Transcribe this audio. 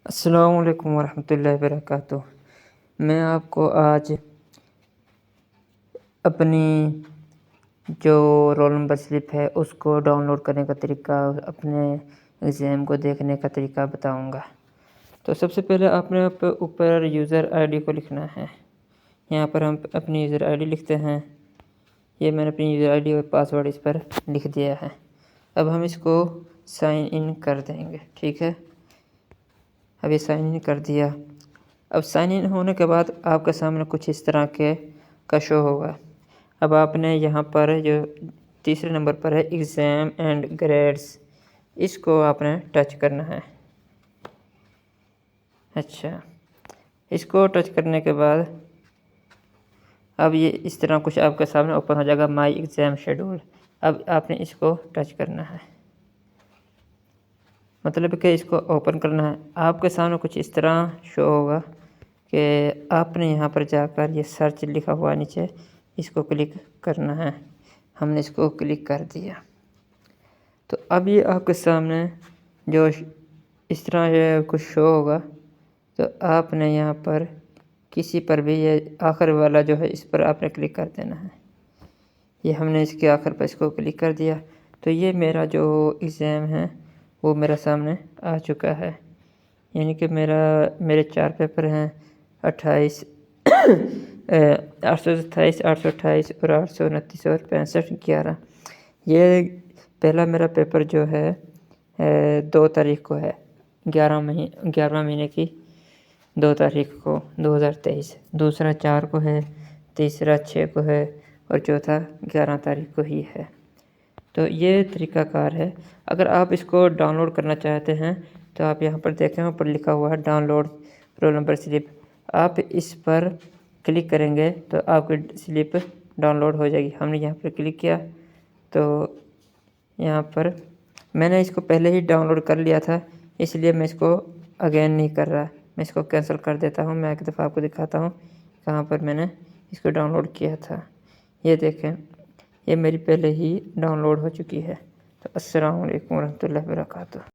अस्सलामु अलैकुम वरहमतुल्लाहि वबरकातुह। मैं आपको आज अपनी जो रोल नंबर स्लिप है उसको डाउनलोड करने का तरीका, अपने एग्ज़ाम को देखने का तरीका बताऊंगा। तो सबसे पहले आपने ऊपर यूज़र आईडी को लिखना है। यहाँ पर हम अपनी यूज़र आईडी लिखते हैं। ये मैंने अपनी यूज़र आईडी और पासवर्ड इस पर लिख दिया है। अब हम इसको साइन इन कर देंगे, ठीक है। अब ये साइन इन कर दिया। अब साइन इन होने के बाद आपके सामने कुछ इस तरह का शो होगा। अब आपने यहाँ पर जो तीसरे नंबर पर है एग्ज़ाम एंड ग्रेड्स, इसको आपने टच करना है। अच्छा, इसको टच करने के बाद अब ये इस तरह कुछ आपके सामने ओपन हो जाएगा, माई एग्ज़ाम शेड्यूल। अब आपने इसको टच करना है, मतलब कि इसको ओपन करना है। आपके सामने कुछ इस तरह शो होगा कि आपने यहाँ पर जाकर ये सर्च लिखा हुआ नीचे, इसको क्लिक करना है। हमने इसको क्लिक कर दिया तो अब ये आपके सामने जो इस तरह कुछ शो होगा। तो आपने यहाँ पर किसी पर भी, ये आखिर वाला जो है इस पर आपने क्लिक कर देना है। ये हमने इसके आखिर पर इसको क्लिक कर दिया तो ये मेरा जो एग्ज़ाम है वो मेरा सामने आ चुका है। यानी कि मेरे 4 पेपर हैं, 28 827, 828 और 829 और 65 11। ये पहला मेरा पेपर जो है 2 तारीख को है, 11वें महीने की 2 तारीख को 2023। दूसरा 4 को है, तीसरा 6 को है और चौथा 11 तारीख को ही है। तो ये तरीक़ाकार है। अगर आप इसको डाउनलोड करना चाहते हैं तो आप यहाँ पर देखें, ऊपर लिखा हुआ है डाउनलोड रोल नंबर स्लिप। आप इस पर क्लिक करेंगे तो आपकी स्लिप डाउनलोड हो जाएगी। हमने यहाँ पर क्लिक किया तो यहाँ पर मैंने इसको पहले ही डाउनलोड कर लिया था, इसलिए मैं इसको अगेन नहीं कर रहा। मैं इसको कैंसिल कर देता हूँ। मैं एक दफ़ा आपको दिखाता हूँ कहाँ पर मैंने इसको डाउनलोड किया था। ये देखें, ये मेरी पहले ही डाउनलोड हो चुकी है। तो अस्सलामु अलैकुम वरहमतुल्लाहि वबरकातुहू।